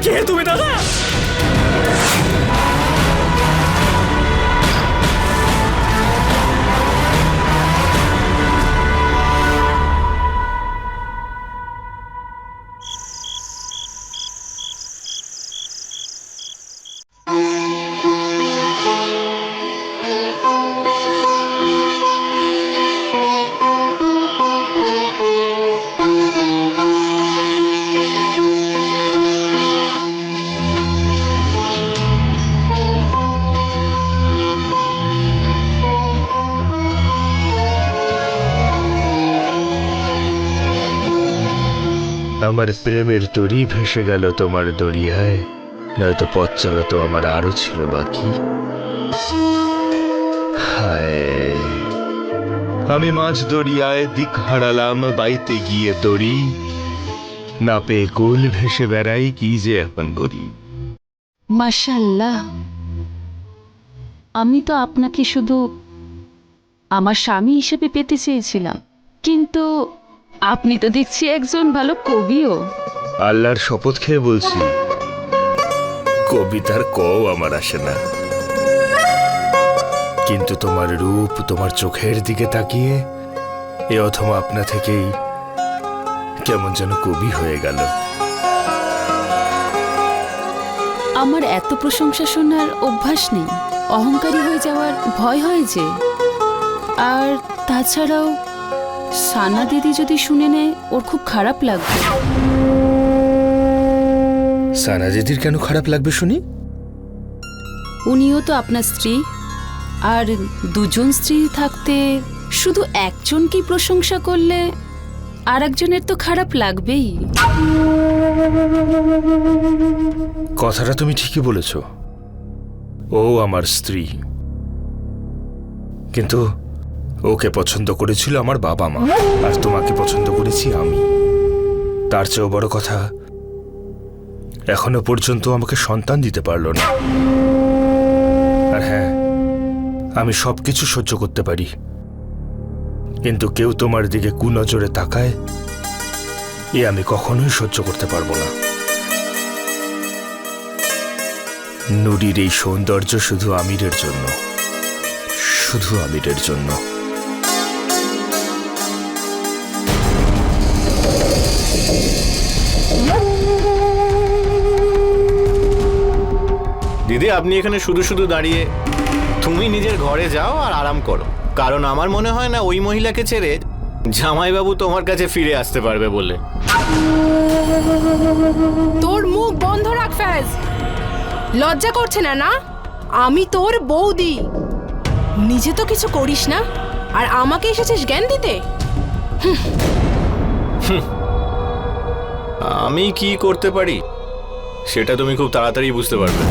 কে তুমি দাদা? আমার প্রেমের তরি ভেসে গেল তোমার দরিয়ায়, নয়তো পথ চলা তো আমার আরো ছিল বাকি। হায়, আমি মাঝ দরিয়ায় দিক হারালাম, বাইতে গিয়ে দড়ি না পেয়ে কুল ভেসে বেড়াই, কি যে এখন করি। মাশাআল্লাহ, আমি তো আপনাকে শুধু আমার স্বামী হিসেবে পেতে চেয়েছিলাম, কিন্তু আপনি তো দেখছি একজন ভালো কবিও। আল্লাহর শপথ খেয়ে বলছি, কবিতার কও আমার আসে না, কিন্তু তোমার রূপ, তোমার চোখের দিকে তাকিয়ে এ অথবা আপনা থেকেই কেমন যেন কবি হয়ে গেল। আমার এত প্রশংসা শোনার অভ্যাস নেই, অহংকারী হয়ে যাওয়ার ভয় হয় যে। আর তাছাড়াও সানা দিদি যদি শুনে নেয় ওর খুব খারাপ লাগবে। সানা দিদির কেন খারাপ লাগবে শুনি? উনিও তো আপনার স্ত্রী, আর দুজন স্ত্রী থাকতে শুধু একজনকেই প্রশংসা করলে আর একজনের তো খারাপ লাগবেই। কথাটা তুমি ঠিকই বলেছ, ও আমার স্ত্রী, কিন্তু ওকে পছন্দ করেছিল আমার বাবা মা, আর তোমাকে পছন্দ করেছি আমি। তার চেয়েও বড় কথা, এখনো পর্যন্ত আমাকে সন্তান দিতে পারলো না। আর হ্যাঁ, আমি সবকিছু সহ্য করতে পারি, কিন্তু কেউ তোমার দিকে কুনজরে তাকায় এ আমি কখনোই সহ্য করতে পারবো না। নুরির এই সৌন্দর্য শুধু আমিরের জন্য, শুধু আমিরের জন্য। দিদি, আপনি এখানে শুধু শুধু দাঁড়িয়ে, তুমি নিজের ঘরে যাও আর আরাম করো, কারণ আমার মনে হয় না ওই মহিলাকে ছেড়ে জামাইবাবু তোমার কাছে ফিরে আসতে পারবে বলে। তোর মুখ বন্ধ রাখ ফ্যাজ, লজ্জা করছে না? না, আমি তোর বৌদি, নিজে তো কিছু করিস না আর আমাকে এসেছিস জ্ঞান দিতে। আমি কি করতে পারি সেটা তুমি খুব তাড়াতাড়ি বুঝতে পারবে।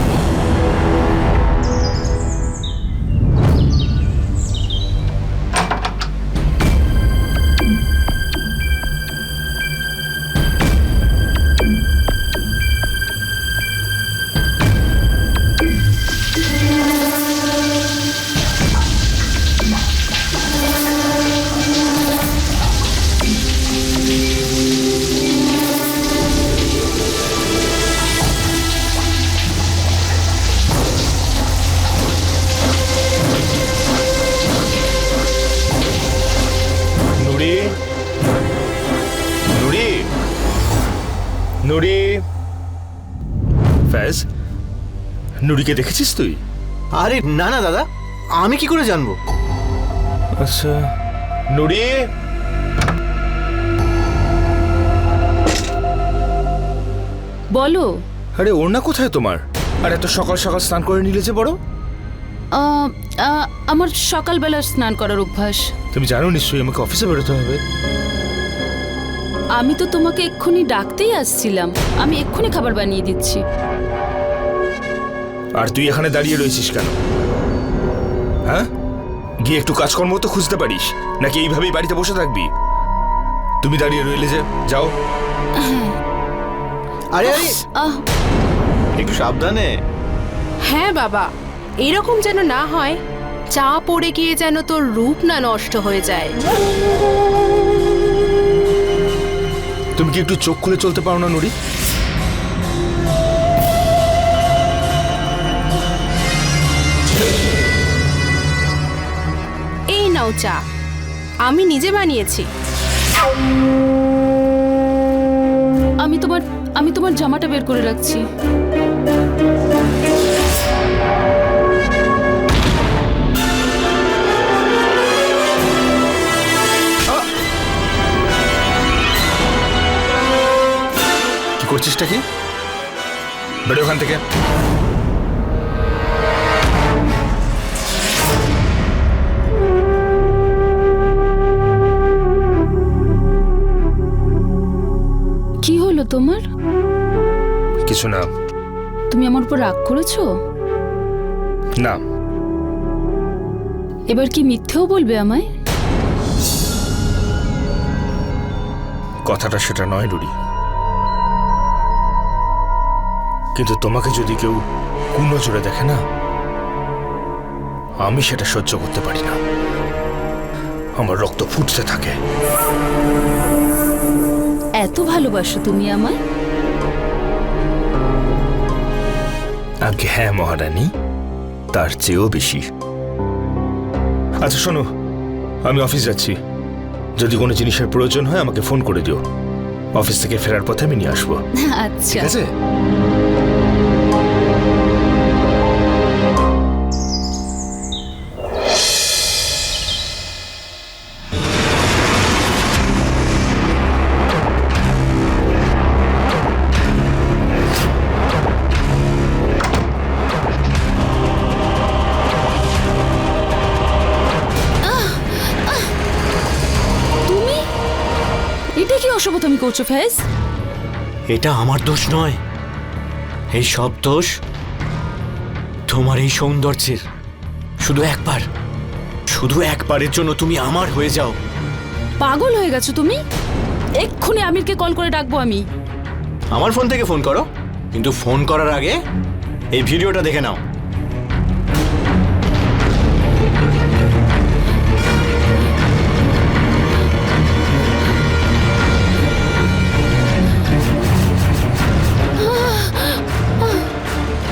নুরি, ফ্যাজ, নুরিকে দেখেছিস তুই? আরে না না দাদা, আমি কি করে জানবো? আচ্ছা, নুরি, বলো। আরে ওড়না কোথায় তোমার? আর এত সকাল সকাল স্নান করে নিলে যে বড়? আমার সকালবেলা স্নান করার অভ্যাস। তুমি জানো নিশ্চয়ই আমাকে অফিসে বেরোতে হবে। আমি তো তোমাকে এক্ষুনি ডাকতেই আসছিলাম, আমি এক্ষুনি খাবার বানিয়ে দিচ্ছি। আর তুই এখানে দাঁড়িয়ে রয়েছিস কেন? হ্যাঁ, গিয়ে একটু কাজকর্ম তো খুঁজতে পারিস, নাকি এইভাবেই বাড়িতে বসে থাকবি? তুমি দাঁড়িয়ে রইলে যে, যাও। আরে আরে, একটু সাবধানে। হ্যাঁ বাবা, এরকম যেন না হয়, চা পড়ে গিয়ে যেন তোর রূপ না নষ্ট হয়ে যায়। তুমি কি একটু চোখ খুলে চলতে পারো না নুরি? নাও চা, আমি নিজে বানিয়েছি। আমি তোমার জামাটা বের করে রাখছি। কি করছিসটা কি? বেরো ওখান থেকে। কি হলো তোমার? কিছু না। তুমি আমার উপর রাগ করেছো? না। এবার কি মিথ্যেও বলবে আমায়? কথাটা সেটা নয় রুরি, কিন্তু তোমাকে যদি কেউ কুনজরে দেখে না, আমি সেটা সহ্য করতে পারি না। আমার রক্ত ফুটতে থাকে। এত ভালোবাসো তুমি আমায়? আগে হ্যাঁ মহারানী, তার চেয়েও বেশি। আচ্ছা শোনো, আমি অফিস যাচ্ছি। যদি কোনো জিনিসের প্রয়োজন হয় আমাকে ফোন করে দিও। অফিস থেকে ফেরার পথে আমি নিয়ে আসবো। আচ্ছা ঠিক আছে? তুমি এটা কি অসভ্য তুমি করছো ফেজ? এটা আমার দোষ নয়, এই সব দোষ তোমার এই সৌন্দর্যের। শুধু একবারের জন্য তুমি আমার হয়ে যাও। পাগল হয়ে গেছো তুমি? এক্ষুনি আমিরকে কল করে ডাকবো আমি। আমার ফোন থেকে ফোন করো, কিন্তু ফোন করার আগে এই ভিডিওটা দেখে নাও।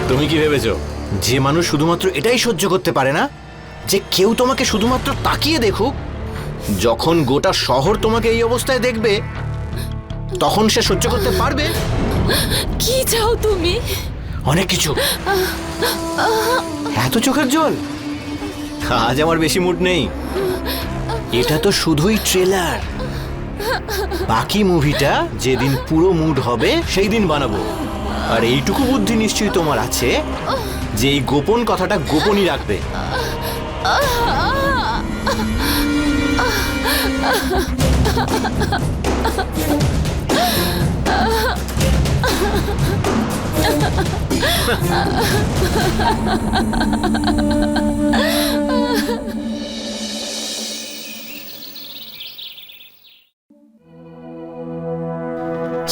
তুমি কি ভেবেছো যে মানুষ শুধুমাত্র এটাই সহ্য করতে পারে না যে কেউ তোমাকে শুধুমাত্র তাকিয়ে দেখুক? যখন গোটা শহর তোমাকে এই অবস্থায় দেখবে তখন সে সহ্য করতে পারবে? কি চাও তুমি? অনেক কিছু। এত চোখের জল? আজ আমার বেশি মুড নেই। এটা তো শুধুই ট্রেলার। বাকি মুভিটা যেদিন পুরো মুড হবে সেই দিন বানাবো। আর এইটুকু বুদ্ধি নিশ্চয়ই তোমার আছে যে এই গোপন কথাটা গোপনই রাখবে।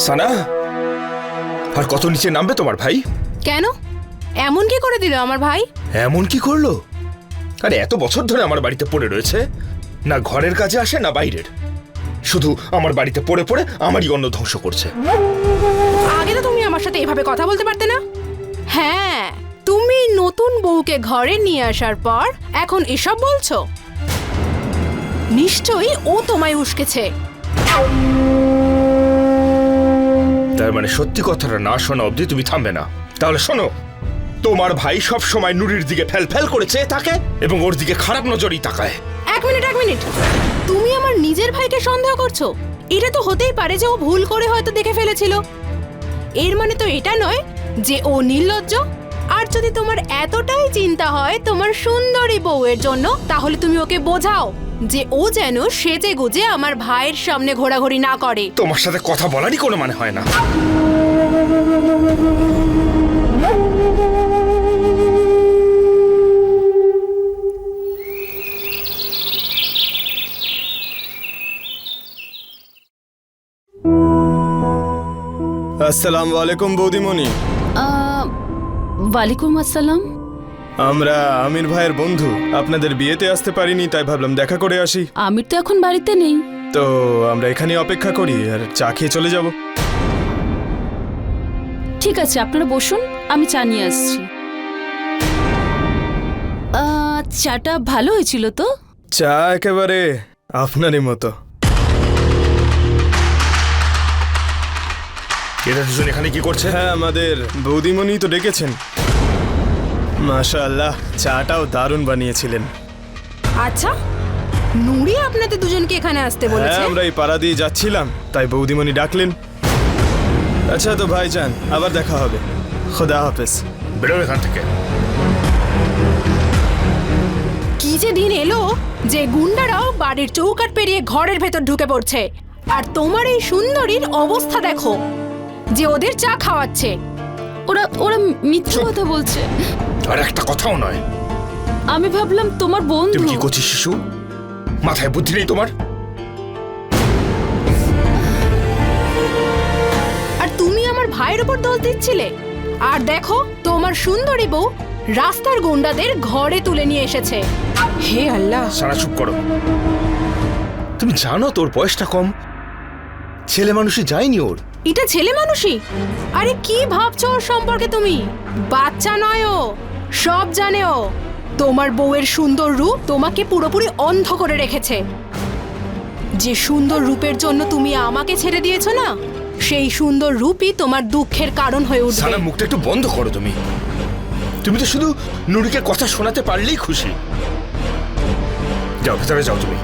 সানা, আর কত নিচে নামবে তোমার ভাই? কেন? এমন কি করে দিল আমার ভাই? এমন কি করলো? আরে এত বছর ধরে আমার বাড়িতে পড়ে রয়েছে, না ঘরের কাজে আসে না বাইরের। শুধু আমার বাড়িতে পড়ে পড়ে আমারই অন্ন ধ্বংস করছে। আগে তো তুমি আমার সাথে এভাবে কথা বলতে পারতে না? হ্যাঁ, তুমি নতুন বউকে ঘরে নিয়ে আসার পর এখন এসব বলছো? নিশ্চয়ই ও তোমায় উস্কেছে। তার মানে সত্যি কথাটা না শোনা অবধি তুমি থামবে না। তাহলে শোনো, তোমার ভাই সব সময় নুরির দিকে ফেল ফেল করে চেয়ে থাকে এবং ওর দিকে খারাপ নজরই তাকায়। এক মিনিট, তুমি আমার নিজের ভাইকে সন্দেহ করছো? এটা তো হতেই পারে যে ও ভুল করে হয়তো দেখে ফেলেছিল। এর মানে তো এটা নয় যে ও নির্লজ্জ। আর যদি তোমার এতটাই চিন্তা হয় তোমার সুন্দরী বউয়ের জন্য, তাহলে তুমি ওকে বোঝাও যে ও যেন সেজে গুজে আমার ভাইয়ের সামনে ঘোরাঘুরি না করে। তোমার সাথে কথা বলারই কোনো মানে হয় না। আসসালামু আলাইকুম বৌদিমণি। ওয়ালাইকুম আসসালাম। আমরা আমির ভাইয়ের বন্ধু, আপনাদের বিয়েতে আসতে পারিনি, তাই ভাবলাম দেখা করে আসি। আমির তো এখন বাড়িতে নেই। তো আমরা এখানে অপেক্ষা করি আর চা খেয়ে চলে যাব। ঠিক আছে, আপনারা বসুন, আমি চা নিয়ে আসছি। চাটা ভালো হয়েছিল তো? চা একেবারে আপনারই মতো। এরা দুজন এখানে কি করছে? হ্যাঁ, আমাদের বৌদিমণি তো ডেকেছেন। মাশাআল্লাহ, চাটাও দারুণ বানিয়েছিলেন। আচ্ছা, নুরি আপনাদের দুজনকে এখানে আসতে হ্যাঁ, বলেছে? আমরা এই পাড়া দিয়ে যাচ্ছিলাম, তাই বৌদিমণি ডাকলেন। আচ্ছা তো ভাইজান, আবার দেখা হবে। খোদা হাফেজ। বেরো এখান থেকে। কি যে দিন এলো যে গুন্ডারাও বাড়ির চৌকাট পেরিয়ে ঘরের ভেতর ঢুকে পড়ছে। আর তোমার এই সুন্দরীর অবস্থা দেখো, যে ওদের চা খাওয়াচ্ছে। ওরা ওরা মিথ্যে কথা বলছে। আর একটা কথাও নয়। আমি ভাবলাম তোমার বন্ধু। তুমি কি করছিস শিশু? মাথায় বুদ্ধি নেই তোমার? আর তুমি আমার ভাইয়ের উপর দোষ দিচ্ছিলে। আর দেখো, তোমার সুন্দরী বউ রাস্তার গুন্ডাদের ঘরে তুলে নিয়ে এসেছে। হে আল্লাহ! সারা চুপ করো। তুমি জানো তোর বয়সটা কম, ছেলে মানুষই যায়নি ওর। এটা ছেলে মানুষই? আরে কি ভাবছো ওর সম্পর্কে তুমি? বাচ্চা নয় ও, সব জানে ও। তোমার বউয়ের সুন্দর রূপ তোমাকে পুরোপুরি অন্ধ করে রেখেছে। যে সুন্দর রূপের জন্য তুমি আমাকে ছেড়ে দিয়েছো না, সেই সুন্দর রূপই তোমার দুঃখের কারণ হয়ে উঠবে। সারা মুখটা একটু বন্ধ করো তুমি। তুমি তো শুধু নুরিকে কথা শোনাতে পারলেই খুশি। যাও ভেতরে যাও তুমি।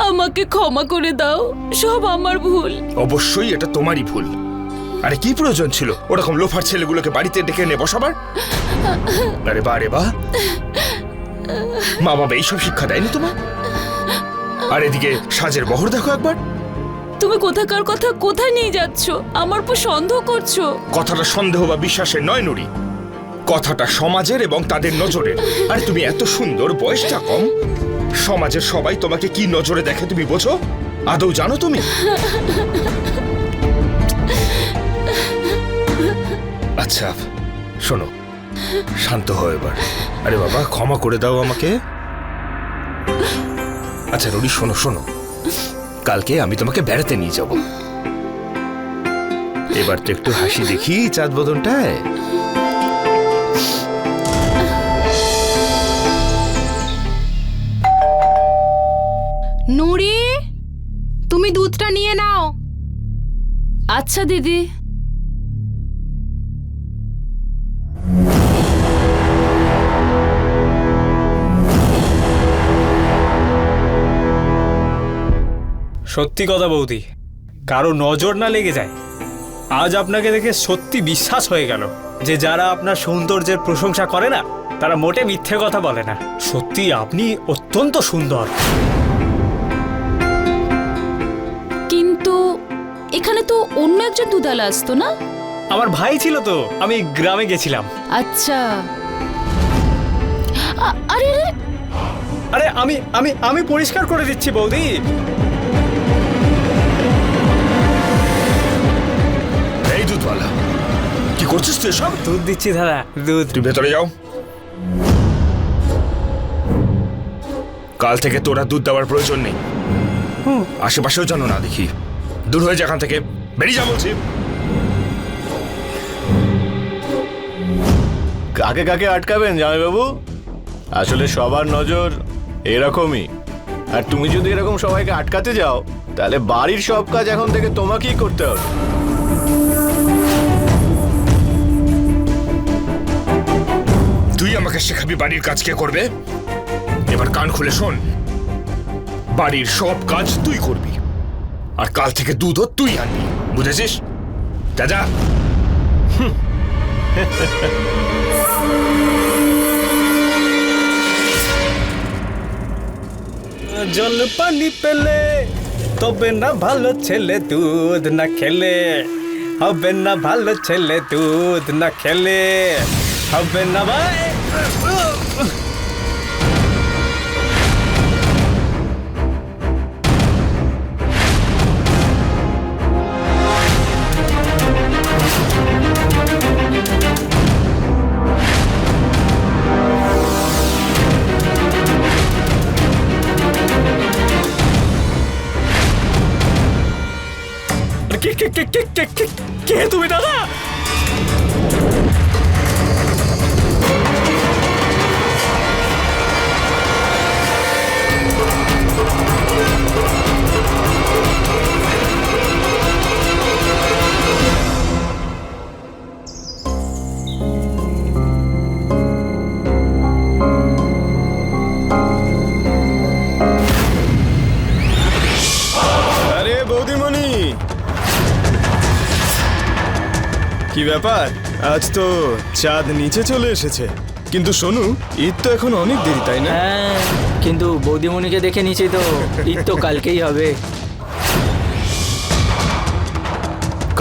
আমাকে ক্ষমা করে দাও, সব আমার ভুল। অবশ্যই এটা তোমারই ভুল। আরে কি প্রয়োজন ছিল ওরকম লোফার ছেলেগুলোকে বাড়িতে ডেকে এনে বসাবার? আরে বা রে বা, মা বাবা এইসব শিক্ষা দেয়নি তোমার? আর এদিকে সাজের বহর দেখো একবার। তুমি কোথাকার কথা কোথায় নিয়ে যাচ্ছ? আমার উপর সন্দেহ করছো? কথাটা সন্দেহ বা বিশ্বাসের নয় নুরি, কথাটা সমাজের এবং তাদের নজরের। আরে তুমি এত সুন্দর, বয়সটা কম, সমাজের সবাই তোমাকে কি নজরে দেখে তুমি বোঝো? আদৌ জানো তুমি? আচ্ছা শোনো, শান্ত হও এবার। আরে বাবা, ক্ষমা করে দাও আমাকে। আচ্ছা রুডি, শোনো শোনো, কালকে আমি তোমাকে বেড়াতে নিয়ে যাব। এবার তো একটু হাসি দেখি চাঁদ বদনটায়। নুরি, তুমি দুধটা নিয়ে নাও। আচ্ছা দিদি। সত্যি কথা বৌদি, কারো নজর না লেগে যায়। আজ আপনাকে দেখে সত্যি বিশ্বাস হয়ে গেল যে যারা আপনার সৌন্দর্যের প্রশংসা করে না, তারা মোটে মিথ্যে কথা বলে না। সত্যি আপনি অত্যন্ত সুন্দর। কিন্তু এখানে তো অন্য একজন দুধালা আসতো না? আমার ভাই ছিল তো, আমি গ্রামে গেছিলাম। আচ্ছা। আরে আরে, আরে আমি আমি আমি পরিষ্কার করে দিচ্ছি বৌদি। এই দুধওয়ালা, কি করছিস তুই সব? দুধ দিচ্ছি দাদা, দুধ। তুই ভেতরে যাও। কাল থেকে তোরা দুধ দেওয়ার প্রয়োজন নেই। আশেপাশেও যেন না দেখি। দূর হয়ে যা এখান থেকে, বেরিয়ে যা বলছি। কাকে কাকে আটকাবেন জামাইবাবু? আসলে সবার নজর এরকমই। আর তুমি যদি এরকম সবাইকে আটকাতে যাও, তাহলে বাড়ির সব কাজ এখন থেকে তোমাকেই করতে হবে। তুই আমাকে শেখাবি বাড়ির কাজ কে করবে? এবার কান খুলে শোন, বাড়ির সব কাজ তুই করবি, আর কাল থেকে দুধও তুই আনবি, বুঝেছিস? দাদা জল পানি পেলে তবে না ভালো ছেলে, দুধ না খেলে হবে না ভালো ছেলে, দুধ না খেলে হবে না ভাই। কে তুমি দাদা? আরে বৌদিমণি, কি ব্যাপার? আজ তো চাঁদ নিচে চলে এসেছে, কিন্তু শোনু, ঈদ তো এখন অনেক দেরি, তাই না? হ্যাঁ, কিন্তু বৌদিমণিকে দেখে নিচ্ছি তো ঈদ তো কালকেই হবে।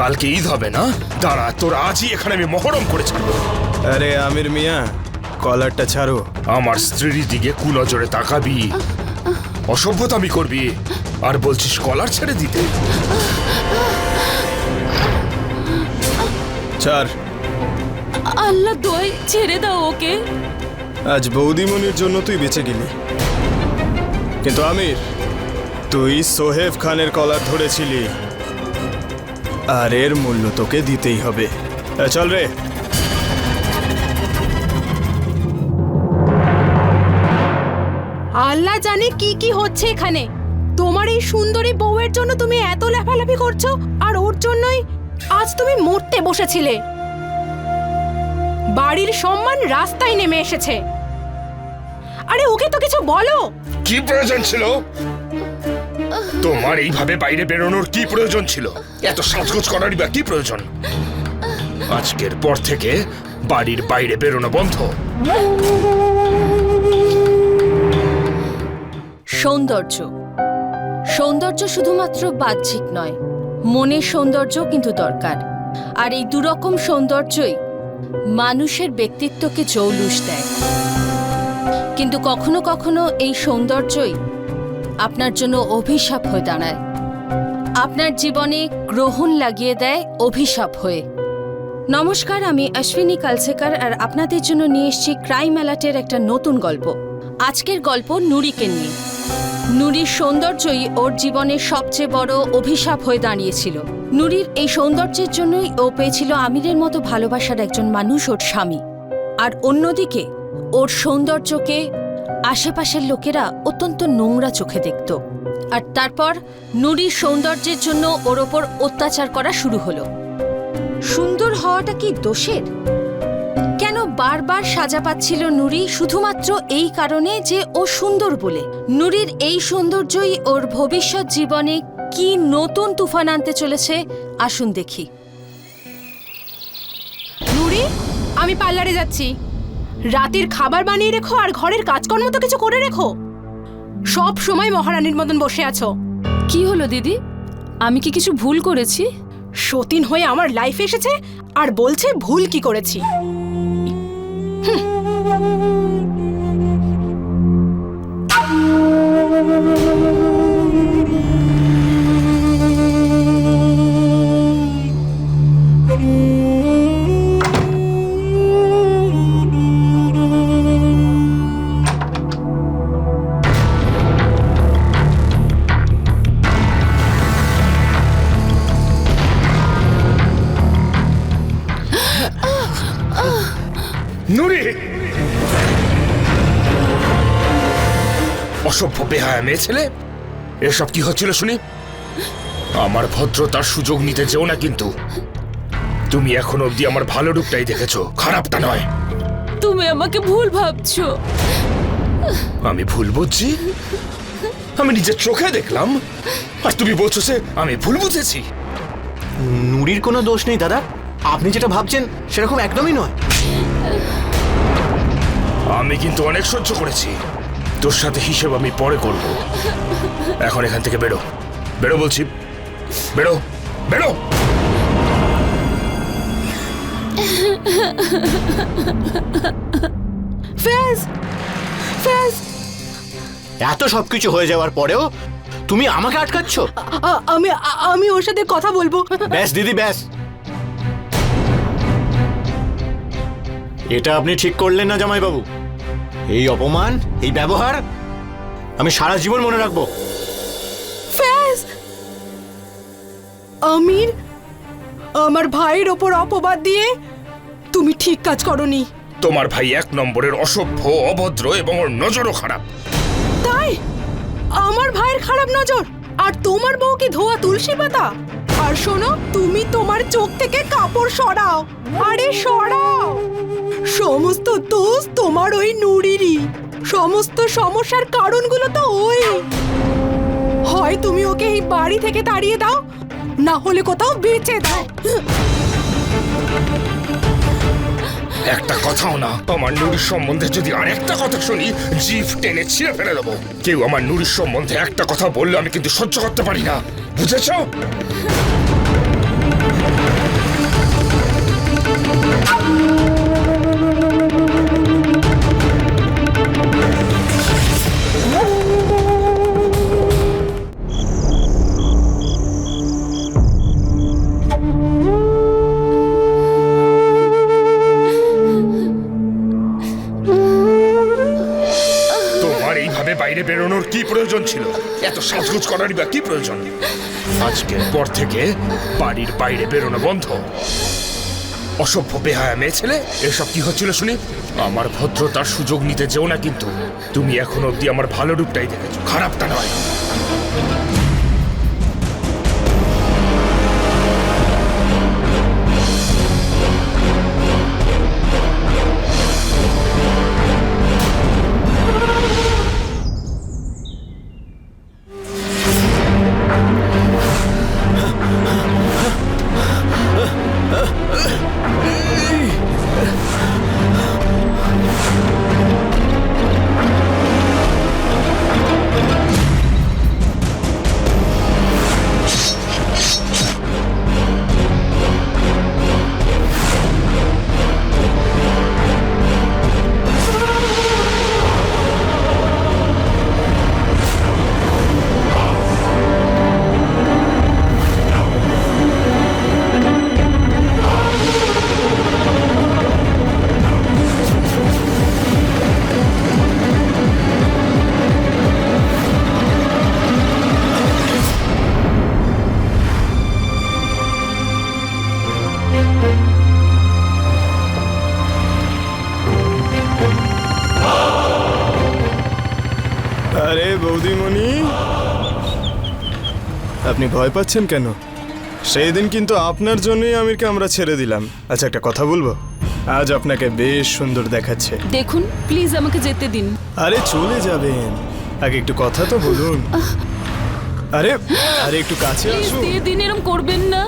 কালকে ঈদ হবে না? দাঁড়া, তোর আজই এখানে আমি মহরম করে ছাড়বো। আরে আমির মিয়া, কলারটা ছাড়ো। আমার স্ত্রীর দিকে কুনজরে তাকাবি, অসভ্যতামি করবি, আর বলছিস কলার ছেড়ে দিতে? ছাড়। আল্লাহ দোয়াই ছেড়ে দাও ওকে। আজ বৌদিমণির জন্য তুই বেঁচে গেলি, কিন্তু আমির, তুই সোহেব খানের কলার ধরেছিলি, আর এর মূল্য তোকে দিতেই হবে। চল রে। আল্লাহ জানে কি কি হচ্ছে এখানে। তোমার এই সুন্দরী বউয়ের জন্য তুমি এত লাফালাফি করছো, আর ওর জন্যই আজ তুমি মরতে বসেছিলে। বাড়ির সম্মান রাস্তায় নেমে এসেছে। আরে ওকে তো কিছু বলো। কি প্রয়োজন ছিল তোমার এইভাবে বাইরে বেরোনোর? কি প্রয়োজন ছিল? এত সাজগোজ করারই বা কি প্রয়োজন? আজকের পর থেকে বাড়ির বাইরে বেরোনো বন্ধ। সৌন্দর্য, সৌন্দর্য শুধুমাত্র বাহ্যিক নয়, মনের সৌন্দর্য কিন্তু দরকার। আর এই দুরকম সৌন্দর্যই মানুষের ব্যক্তিত্বকে জৌলুস দেয়। কিন্তু কখনো কখনো এই সৌন্দর্যই আপনার জন্য অভিশাপ হয়ে দাঁড়ায়, আপনার জীবনে গ্রহণ লাগিয়ে দেয় অভিশাপ হয়ে। নমস্কার, আমি অশ্বিনী কালসেকার, আর আপনাদের জন্য নিয়ে এসেছি ক্রাইম অ্যালার্টের একটা নতুন গল্প। আজকের গল্প নুরিকে নিয়ে। নুরির সৌন্দর্যই ওর জীবনের সবচেয়ে বড় অভিশাপ হয়ে দাঁড়িয়েছিল। নুরির এই সৌন্দর্যের জন্যই ও পেয়েছিল আমিরের মতো ভালোবাসার একজন মানুষ, ওর স্বামী। আর অন্যদিকে ওর সৌন্দর্যকে আশেপাশের লোকেরা অত্যন্ত নোংরা চোখে দেখত। আর তারপর নুরির সৌন্দর্যের জন্য ওর ওপর অত্যাচার করা শুরু হলো। সুন্দর হওয়াটা কি দোষের? কেন বারবার সাজা পাচ্ছিল নুরি শুধুমাত্র এই কারণে যে ও সুন্দর বলে? নুরির এই সৌন্দর্যই ওর ভবিষ্যৎ জীবনে কি নতুন তুফান আনতে চলেছে, আসুন দেখি। নুরি, আমি পার্লারে যাচ্ছি। রাতের খাবার বানিয়ে রেখো, আর ঘরের কাজকর্ম তো কিছু করে রেখো। সব সময় মহারানীর মতন বসে আছো। কি হলো দিদি? আমি কি কিছু ভুল করেছি? সতীন হয়ে আমার লাইফে এসেছে আর বলছে ভুল কি করেছি। নুরি, অসভ্য বেহায়া মেয়ে ছেলে, এসব কি হচ্ছিল শুনি? আমার ভদ্রতার সুযোগ নিতে যেও না কিন্তু। তুমি এখন অবধি আমার ভালো রূপটাই দেখেছো, খারাপটা নয়। তুমি আমাকে ভুল ভাবছো। আমি ভুল বুঝছি? আমি নিজের চোখে দেখলাম, আর তুমি বলছো যে আমি ভুল বুঝেছি? নুরির কোনো দোষ নেই দাদা, আপনি যেটা ভাবছেন সেরকম একদমই নয়। আমি কিন্তু অনেক সহ্য করেছি, তোর সাথে হিসেব আমি পরে করব। এখন এখান থেকে বেরো, বেরো বলছি, বেরো বেরো। ফেজ, ফেজ, এত সবকিছু হয়ে যাওয়ার পরেও তুমি আমাকে আটকাচ্ছ? আমি ওর সাথে কথা বলবো। ব্যাস দিদি, ব্যাস। এটা আপনি ঠিক করলেন না জামাইবাবু। এই অপমান, এই ব্যবহার আমি সারা জীবন মনে রাখবো। ফেজ, আমির আমার ভাইয়ের ওপর অপবাদ দিয়ে তুমি ঠিক কাজ করনি। তোমার ভাই 1 নম্বরের অসভ্য, অভদ্র এবং ওর নজরও খারাপ। তাই আমার ভাইয়ের খারাপ নজর, আর তোমার বউ কি ধোয়া তুলসী পাতা? আর শোনো, তুমি তোমার চোখ থেকে কাপড় সরাও। আরে সরাও। সমস্ত দোষ তোমার ওই নুরিরই। সমস্ত সমস্যার কারণগুলো তো ওই। হয় তুমি ওকে এই বাড়ি থেকে তাড়িয়ে দাও, না হলে কোথাও বেঁচে দাও। একটা কথাও না। আমার নুরির সম্বন্ধে যদি আরেকটা কথা শুনি, জিভ টেনে ছিঁড়ে ফেলে দেবো। কেউ আমার নুরির সম্বন্ধে একটা কথা বললে আমি কিন্তু সহ্য করতে পারি না, বুঝেছো? তোমার এইভাবে বাইরে বেরোনোর কি প্রয়োজন ছিল? এত সাজগোজ করারই বা কি প্রয়োজন? আজকের পর থেকে বাড়ির বাইরে বেরোনো বন্ধ। অসভ্য বেহায়া মেয়ে ছেলে। এসব কি হচ্ছিল শুনি? আমার ভদ্রতার সুযোগ নিতে যেও না কিন্তু। তুমি এখন অব্দি আমার ভালো রূপটাই দেখেছো, খারাপটা নয়। আরে বৌদিমণি, আপনি ভয় পাচ্ছেন কেন? সেই দিন কিন্তু আপনার জন্যই আমিরকে আমরা ছেড়ে দিলাম। আচ্ছা, একটা কথা বলবো? আজ আপনাকে বেশ সুন্দর দেখাচ্ছে। দেখুন প্লিজ আমাকে যেতে দিন। আরে চলে যাবেন, আগে একটু কথা তো বলুন। আরে আরে একটু কাছে প্লিজ আসুন। দিয়ে দিন, এরকম করবেন না।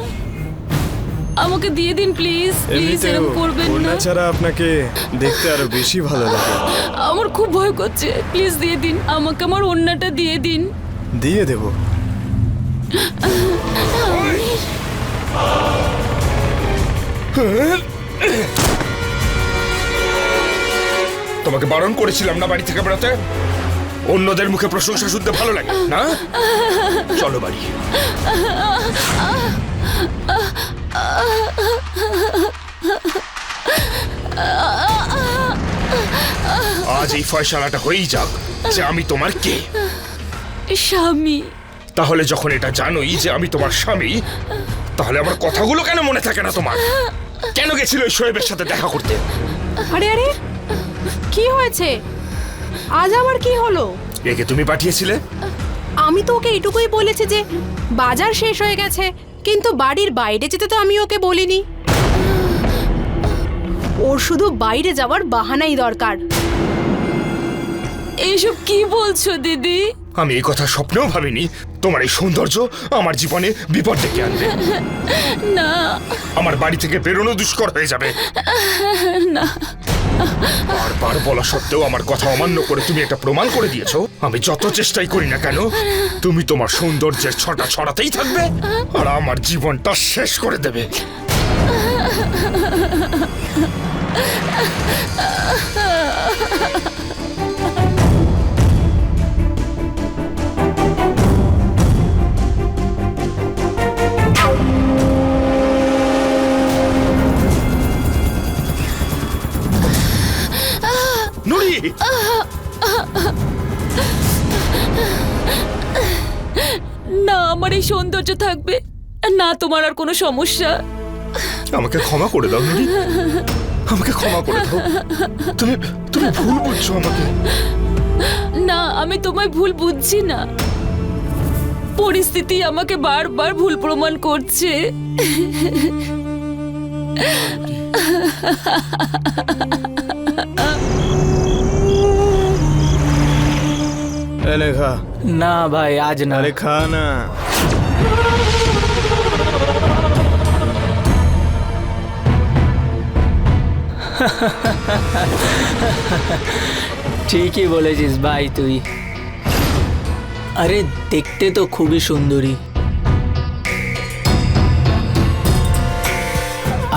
আমাকে দিয়ে দিন প্লিজ, প্লিজ এমনিতেও এরকম করবেন না। ওড়না ছাড়া আপনাকে দেখতে আরো বেশি ভালো লাগে। আমার খুব ভয় করছে, প্লিজ দিয়ে দিন আমাকে, আমার ওড়নাটা দিয়ে দিন। দিয়ে দেব। তোমাকে বারণ করেছিলাম না বাড়ি থেকে বেরোতে? অন্যদের মুখে প্রশংসা শুনতে ভালো লাগে না? চলো বাড়ি। আজ এই ফয়সালাটা হয়েই যাক যে আমি তোমার কে। স্বামী। তাহলে যখন এটা জানোই যে আমি তোমার স্বামী, তাহলে আমার কথাগুলো কেন মনে থাকে না তোমার? কেন গেছিল ওই শোয়েবের সাথে দেখা করতে? আরে আরে, কি হয়েছে? আজ আবার কি হলো? একে তুমি পাঠিয়েছিলে? আমি তো ওকে এটুকুই বলেছি যে বাজার শেষ হয়ে গেছে, কিন্তু বাড়ির বাইরে যেতে তো আমি ওকে বলিনি। ওর শুধু বাইরে যাওয়ার বাহানাই দরকার। এইসব কি বলছো দিদি? আমি এই কথা স্বপ্নেও ভাবিনি তোমার এই সৌন্দর্য আমার জীবনে বিপদ ডেকে আনবে। না, আমার বাড়ি থেকে বেরোনো দুষ্কর হয়ে যাবে। না, বারবার বলা সত্ত্বেও আমার কথা অমান্য করে তুমি একটা প্রমাণ করে দিয়েছো। আমি যত চেষ্টাই করি না কেন, তুমি তোমার সৌন্দর্যের ছটা ছড়াতেই থাকবে আর আমার জীবনটা শেষ করে দেবে। নুরি, না আমার এই সৌন্দর্য থাকবে না, তোমার আর কোনো সমস্যা? আমাকে ক্ষমা করে দাও নুরি, আমাকে ক্ষমা করে দাও। তুমি তুমি ভুল বুঝছো আমাকে। না, আমি তোমায় ভুল বুঝছি না, পরিস্থিতি আমাকে বারবার ভুল প্রমাণ করছে। এনে খা। না ভাই, আজ না। আরে খা না। ঠিকই বলেছিস ভাই তুই। আরে দেখতে তো খুবই সুন্দরী।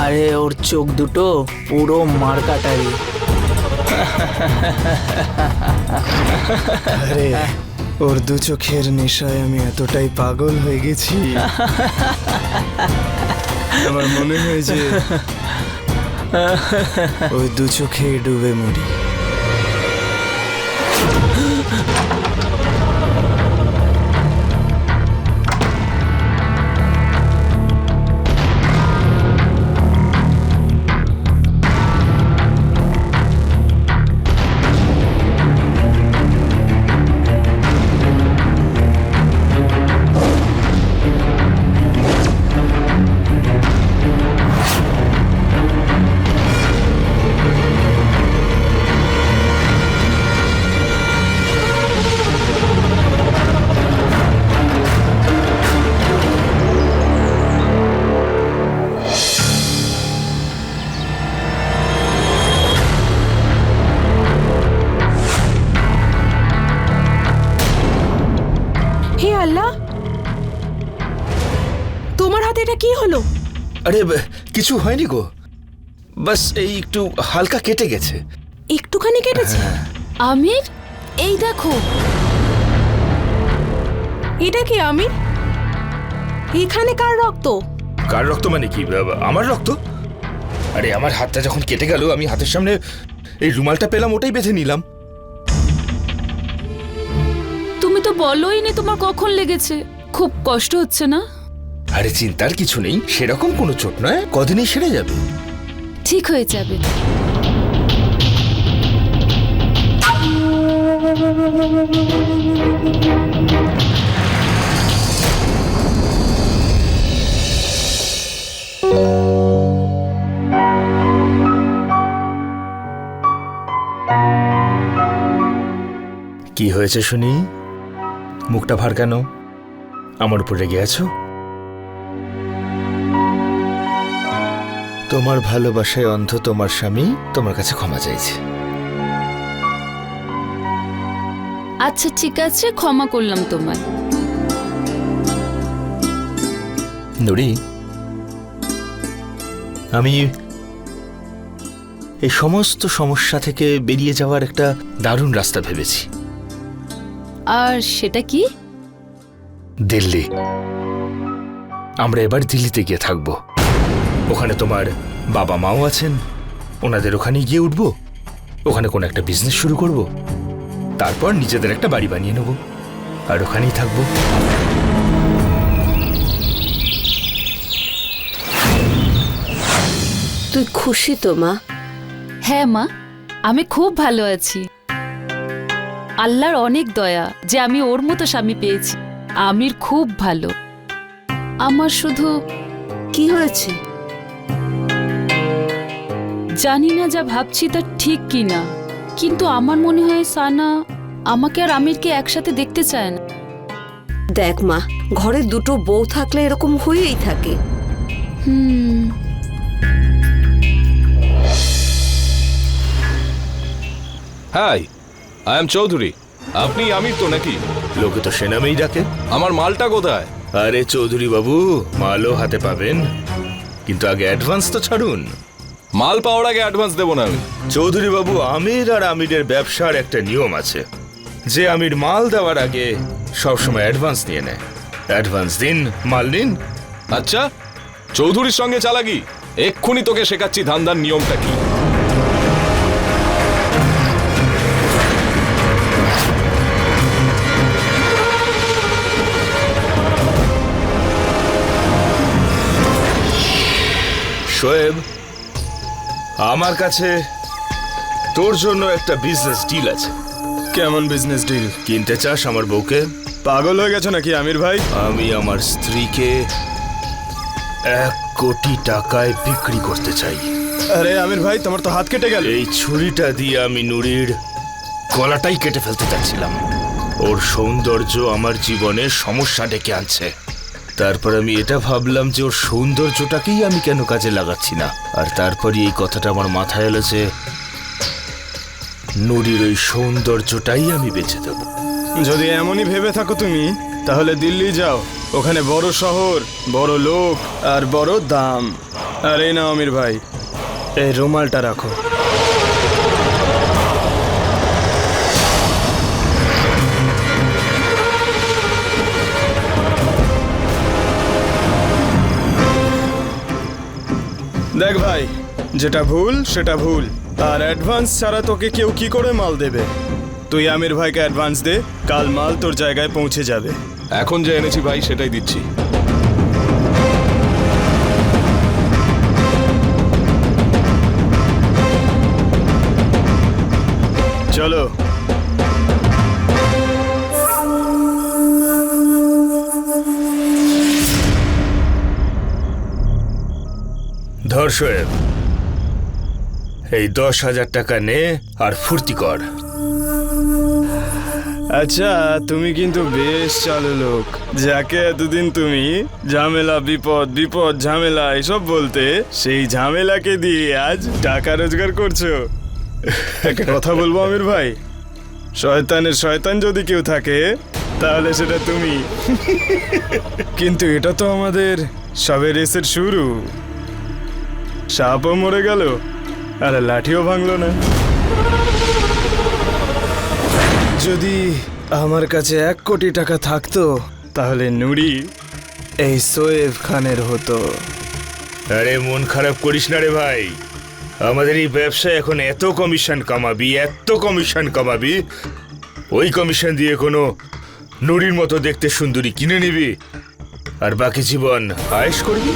আরে ওর চোখ দুটো পুরো মারকাটারি। আরে ওর দু চোখের নেশায় আমি এতটাই পাগল হয়ে গেছি, আমার মনে হয় যে ওই দু চোখে ডুবে মরি। হে আল্লাহ, তোমার হাতে এটা কি হলো? আরে কিছু হয়নি গো, বাস এই একটু হালকা কেটে গেছে। একটুখানি কেটেছে? আমির, এই দেখো। এটা কি আমির? এখানে কার রক্ত? কার রক্ত মানে কি? আমার রক্ত? আরে আমার হাতটা যখন কেটে গেল, আমি হাতের সামনে এই রুমালটা পেলাম, ওটাই বেঁধে নিলাম। তুমি তো বলোই নি তোমার কখন লেগেছে। খুব কষ্ট হচ্ছে না? আরে চিন্তার কিছু নেই, সেরকম কোনো চোট নয়, কদিনই সেরে যাবে। ঠিক হয়ে যাবে। কি হয়েছে শুনি? মুখটা ভার কেন? আমার উপর রেগে আছো? তোমার ভালোবাসায় অন্ধ তোমার স্বামী তোমার কাছে ক্ষমা চাইছে। আচ্ছা ঠিক আছে, ক্ষমা করলাম তোমায়। নুরি, আমি এই সমস্ত সমস্যা থেকে বেরিয়ে যাওয়ার একটা দারুণ রাস্তা ভেবেছি। আর সেটা কি? দিল্লি। আমরা এবার দিল্লিতে গিয়ে থাকবো। ওখানে তোমার বাবা মাও আছেন, ওনাদের ওখানে গিয়ে উঠবো, ওখানে কোনো একটা বিজনেস শুরু করব, তারপর নিজেদের একটা বাড়ি বানিয়ে নেব, আর ওখানেই থাকবো। তুই খুশি তো মা? হ্যাঁ মা, আমি খুব ভালো আছি। আল্লাহর অনেক দয়া যে আমি ওর মতো স্বামী পেয়েছি। আমির খুব ভালো। আমার শুধু কি হয়েছে? জানি না যা ভাবছি তা ঠিক কি না, কিন্তু আমার মনে হয় সানা আমাকে আর আমিরকে একসাথে দেখতে চায় না। দেখ মা, ঘরে দুটো বউ থাকলে এরকম হয়েই থাকে। Hi, I am Chowdhury. আপনি আমির তো নাকি? লোকে তো সেনামেই ডাকে। আমার মালটা কোথায়? আরে চৌধুরী বাবু, মালও হাতে পাবেন, কিন্তু আগে অ্যাডভান্স তো ছাড়ুন। মাল পাওয়ার আগে অ্যাডভান্স দেবো না আমি। চৌধুরী বাবু, আমির আর আমিরের ব্যবসার একটা নিয়ম আছে যে আমির মাল দেওয়ার আগে সবসময় অ্যাডভান্স নিয়ে নেয়। অ্যাডভান্স দিন, মাল নিন। আচ্ছা, চৌধুরীর সঙ্গে চালাকি? এক্ষুনি তোকে শেখাচ্ছি ধান্দার নিয়মটা কি। শোয়েব, আমার কাছে তোর জন্য একটা বিজনেস ডিল আছে। কেমন বিজনেস ডিল? কিনতে চাস আমার বউকে? পাগল হয়ে গেছো নাকি আমির ভাই? আমি আমার স্ত্রীকে 1 কোটি টাকায় বিক্রি করতে চাই। আরে আমির ভাই, তোমার তো হাত কেটে গেল। এই ছুরিটা দিয়ে আমি নুরির গলাটাই কেটে ফেলতে চাচ্ছিলাম। ওর সৌন্দর্য আমার জীবনে সমস্যা ডেকে আনছে। তারপর আমি এটা ভাবলাম যে ওর সৌন্দর্যটাকেই আমি কেন কাজে লাগাচ্ছি না। আর তারপরই এই কথাটা আমার মাথায় এলো যে নুরির ওই সৌন্দর্যটাই আমি বেছে দেব। যদি এমনই ভেবে থাকো তুমি, তাহলে দিল্লি যাও। ওখানে বড় শহর, বড় লোক আর বড় দাম। আর এই নাও আমির ভাই, এই রুমালটা রাখো। দেখ ভাই, যেটা ভুল সেটা ভুল। আর অ্যাডভান্স ছাড়া তোকে কেউ কি করে মাল দেবে? তুই আমির ভাইকে অ্যাডভান্স দে, কাল মাল তোর জায়গায় পৌঁছে যাবে। এখন যে এনেছি ভাই সেটাই দিচ্ছি। চলো। ধর শোয়েব, এই 10,000 টাকা নে আর ফুর্তি কর। আচ্ছা, তুমি কিন্তু বেশ চালু লোক। যাকে এতদিন তুমি ঝামেলা, বিপদ বিপদ ঝামেলা এসব বলতে, সেই ঝামেলাকে দিয়ে আজ টাকা রোজগার করছো। একটা কথা বলবো আমির ভাই, শয়তানের শয়তান যদি কেউ থাকে তাহলে সেটা তুমি। কিন্তু এটা তো আমাদের সবে রেসের শুরু। সাপও মরে গেল আর লাঠিও ভাঙলো না। যদি আমার কাছে 1 কোটি টাকা থাকতো, তাহলে নুরি এই সোয়েব খানের হতো। আরে মন খারাপ করিস না রে ভাই। আমাদের এই ব্যবসায় এখন এত কমিশন কামাবি, ওই কমিশন দিয়ে কোনো নুরির মতো দেখতে সুন্দরী কিনে নিবি আর বাকি জীবন আয়েশ করবি।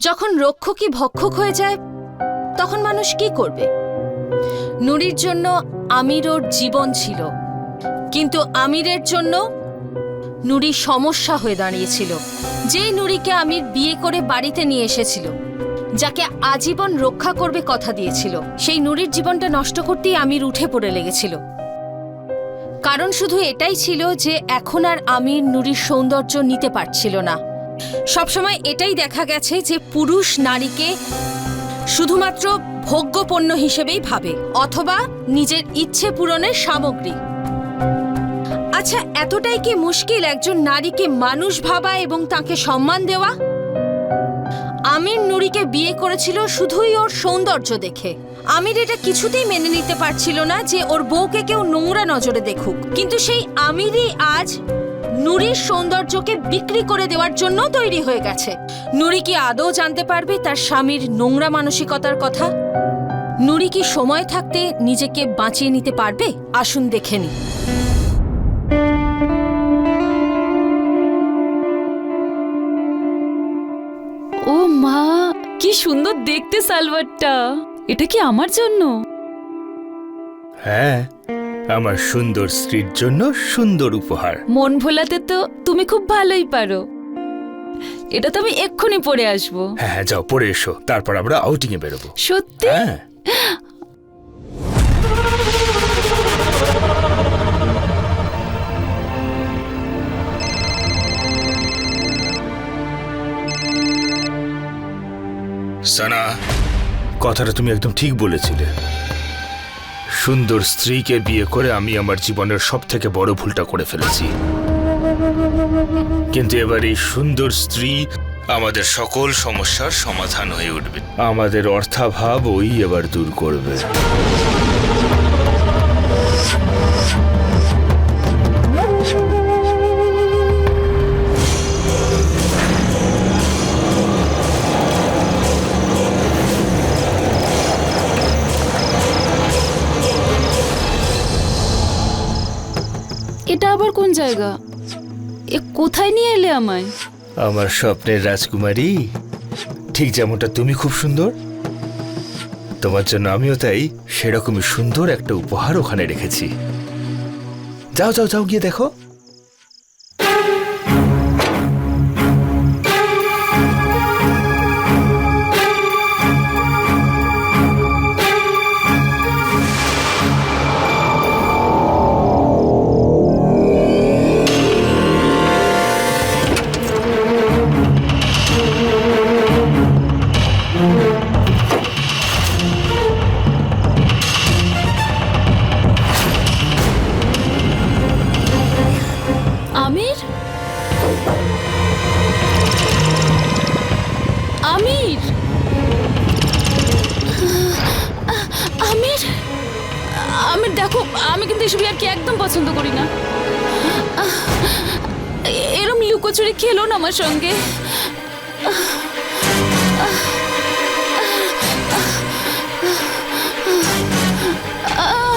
যখন রক্ষকই ভক্ষক হয়ে যায় তখন মানুষ কি করবে? নুরির জন্য আমির ওর জীবন ছিল, কিন্তু আমিরের জন্য নুরি সমস্যা হয়ে দাঁড়িয়েছিল। যেই নুরিকে আমির বিয়ে করে বাড়িতে নিয়ে এসেছিল, যাকে আজীবন রক্ষা করবে কথা দিয়েছিল, সেই নুরির জীবনটা নষ্ট করতেই আমির উঠে পড়ে লেগেছিল। কারণ শুধু এটাই ছিল যে এখন আর আমির নুরির সৌন্দর্য নিতে পারছিল না। সবসময় এটাই দেখা গেছে যে পুরুষ নারীকে শুধুমাত্র ভোগ্যপণ্য হিসেবেই ভাবে, অথবা নিজের ইচ্ছে পূরণের সামগ্রী। আচ্ছা, এতটাই কি মুশকিল একজন নারীকে মানুষ ভাবা এবং তাকে সম্মান দেওয়া? আমির নুরিকে বিয়ে করেছিল শুধুই ওর সৌন্দর্য দেখে। আমির এটা কিছুতেই মেনে নিতে পারছিল না যে ওর বউকে কেউ নোংরা নজরে দেখুক। কিন্তু সেই আমিরই আজ নুরির সৌন্দর্যকে বিক্রি করে দেওয়ার জন্য তৈরি হয়ে গেছে। নুরি কি আদৌ জানতে পারবে তার স্বামীর নোংরা মানসিকতার কথা? নুরি কি সময় থাকতে নিজেকে বাঁচিয়ে নিতে পারবে? আসুন দেখে নি। ও মা, কি সুন্দর দেখতে সালোয়ারটা! এটা কি আমার জন্য? হ্যাঁ, আমার সুন্দর স্ত্রীর জন্য সুন্দর উপহার। মন ভোলাতে তো তুমি খুব ভালোই পারো। এটা তো আমি এক্ষুনি পরে আসবো। হ্যাঁ হ্যাঁ, যাও পরে এসো, তারপর আমরা আউটিং এ বেরোবো। সত্যি? হ্যাঁ। সানা, কথাটা তুমি একদম ঠিক বলেছিলে। সুন্দর স্ত্রীকে বিয়ে করে আমি আমার জীবনের সবথেকে বড় ভুলটা করে ফেলেছি। কিন্তু এবার এই সুন্দর স্ত্রী আমাদের সকল সমস্যার সমাধান হয়ে উঠবে। আমাদের অর্থাভাব ওই এবার দূর করবে। এটা আবার কোন জায়গা? এ কোথায় নিয়ে এলে আমায়? আমার স্বপ্নের রাজকুমারী, ঠিক যেমনটা তুমি খুব সুন্দর, তোমার জন্য আমিও তাই সেরকমই সুন্দর একটা উপহার ওখানে রেখেছি। যাও যাও যাও, গিয়ে দেখো। আমির, আমির, আমির, আমির দেখো, আমি কিন্তু এসব আর কি একদম পছন্দ করি না। এরম লুকোচুরি খেলো না আমার সঙ্গে।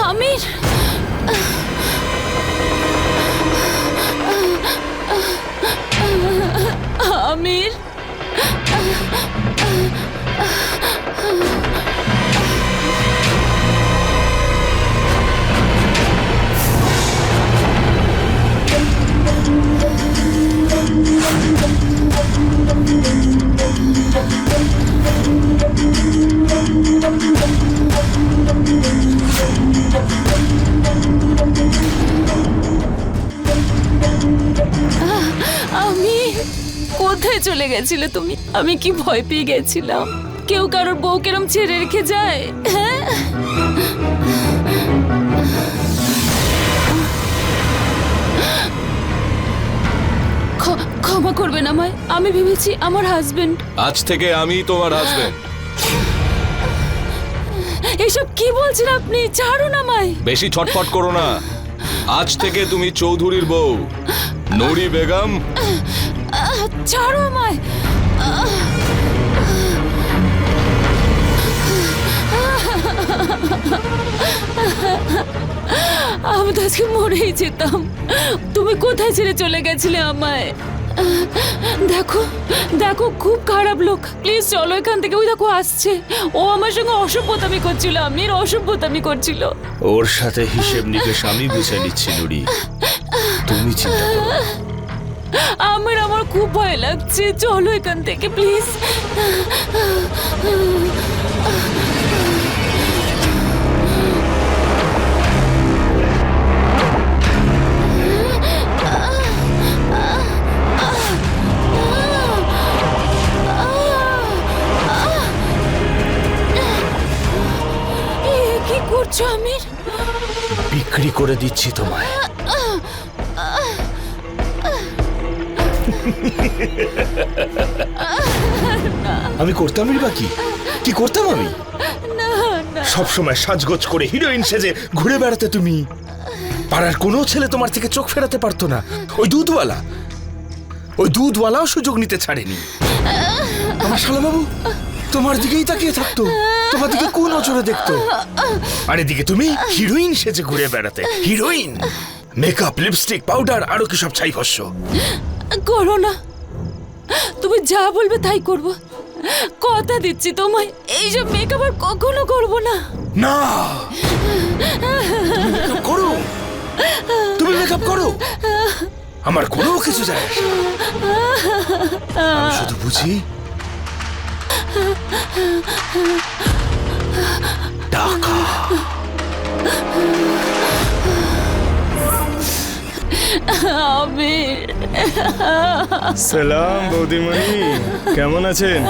আমির, আমির, আমি কোথায় চলে গেছিলে তুমি? আমি কি ভয় পেয়ে গেছিলাম? কেউ কারোর বউ কেরম ছেড়ে রেখে যায়? হ্যাঁ, ক্ষমা করবেন আমায়, আমি ভেবেছি আমার হাজবেন্ড। আজ থেকে আমি তোমার হাজবেন্ড। এসব কি বলছেন আপনি? ছাড়ুন আমায়। বেশি ছটফট করো না। আজ থেকে তুমি চৌধুরীর বউ নুরি বেগম। ছাড়ো আমায়। আমি তো আজকে মরেই যেতাম। তুমি কোথায় ছেড়ে চলে গেছিলে আমায়? দেখো দেখো, খুব খারাপ লোক, প্লিজ চলো এখান থেকে। ওই দেখো আসছে, ও আমার সঙ্গে অসভ্যতামি করছিল, আমির অসভ্যতামি করছিল। ওর সাথে হিসেব নিকেশ আমি বুঝে নিচ্ছি নুরি, তুমি চিন্তা করো না। আমার খুব ভয় লাগছে, চলো এখান থেকে প্লিজ। কি করছো আমির? বিক্রি করে দিচ্ছি তোমায়। আমি করতামই বা কি করতাম আমি? সব সময় সাজগোজ করে হিরোইন সেজে ঘুরে বেড়াতে তুমি। পাড়ার কোনো ছেলে তোমার থেকে চোখ ফেরাতে পারতো না। ওই দুধওয়ালাও সুযোগ নিতে ছাড়েনি। আমার শালাবাবু তোমার দিকেই তাকিয়ে থাকতো, তোমার দিকে কোন নজরে দেখতো। আর এদিকে তুমি হিরোইন সেজে ঘুরে বেড়াতে। হিরোইন, মেকআপ, লিপস্টিক, পাউডার, আরো কি সব ছাই ভস্য। করো না, তুমি যা বলবে তাই করব। কথা দিচ্ছি তোমায়, এইসব মেকআপ আর কখনো করব না। না, করো, তুমি মেকআপ করো, আমার কোনো কিছু যায় আসে না। আমি শুধু বুঝি টাকা। আমির, সালাম বৌদিমণি, কেমন আছেন?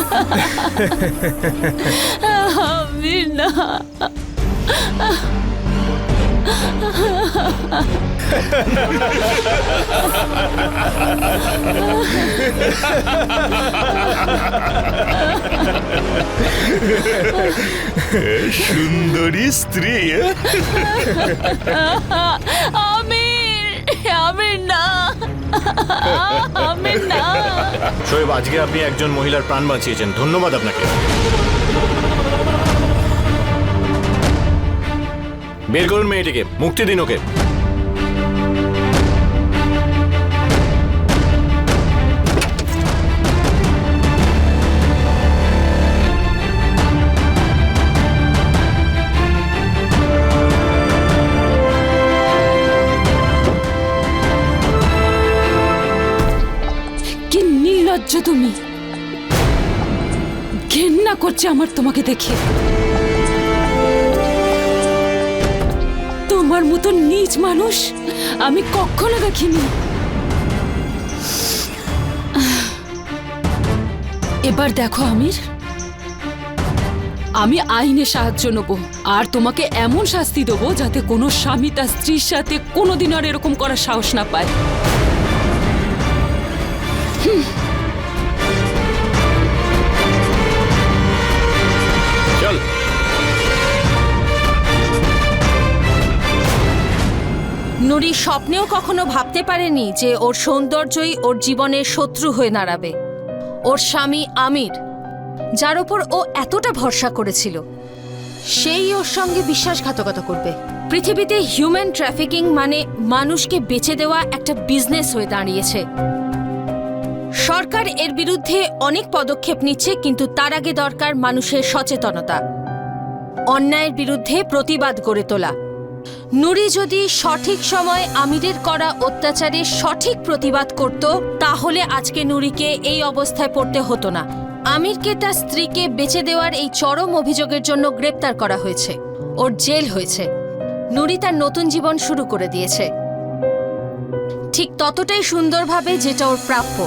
আমির না, সুন্দরী স্ত্রী। আমির না, আমির না। শোয়েব, আজকে আপনি একজন মহিলার প্রাণ বাঁচিয়েছেন, ধন্যবাদ আপনাকে। বের করুন মেয়েটিকে, মুক্তি দিন ওকে। করছে আমার তোমাকে দেখে। তোমার মতো নীচ মানুষ আমি কখনো দেখিনি। এবার দেখো আমির, আমি আইনে সাহায্য নেব আর তোমাকে এমন শাস্তি দেবো যাতে কোনো স্বামী তার স্ত্রীর সাথে কোনোদিন আর এরকম করার সাহস না পায়। চল। নুরি স্বপ্নেও কখনো ভাবতে পারেনি যে ওর সৌন্দর্যই ওর জীবনের শত্রু হয়ে দাঁড়াবে। ওর স্বামী আমির, যার ওপর ও এতটা ভরসা করেছিল, সেই ওর সঙ্গে বিশ্বাসঘাতকতা করবে। পৃথিবীতে হিউম্যান ট্রাফিকিং মানে মানুষকে বেচে দেওয়া একটা বিজনেস হয়ে দাঁড়িয়েছে। সরকার এর বিরুদ্ধে অনেক পদক্ষেপ নিচ্ছে, কিন্তু তার আগে দরকার মানুষের সচেতনতা, অন্যায়ের বিরুদ্ধে প্রতিবাদ গড়ে তোলা। নুরি যদি সঠিক সময় আমিরের করা অত্যাচারের সঠিক প্রতিবাদ করত, তাহলে আজকে নুরিকে এই অবস্থায় পড়তে হতো না। আমিরকে তার স্ত্রীকে বেচে দেওয়ার এই চরম অভিযোগের জন্য গ্রেপ্তার করা হয়েছে, ওর জেল হয়েছে। নুরি তার নতুন জীবন শুরু করে দিয়েছে, ঠিক ততটাই সুন্দরভাবে যেটা ওর প্রাপ্য।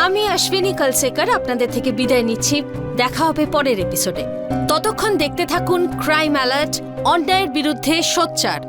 আমি অশ্বিনী কলসেকর আপনাদের থেকে বিদায় নিচ্ছি। দেখা হবে পরের এপিসোডে। ততক্ষণ দেখতে থাকুন ক্রাইম অ্যালার্ট, অন্যায়ের বিরুদ্ধে সোচ্চার।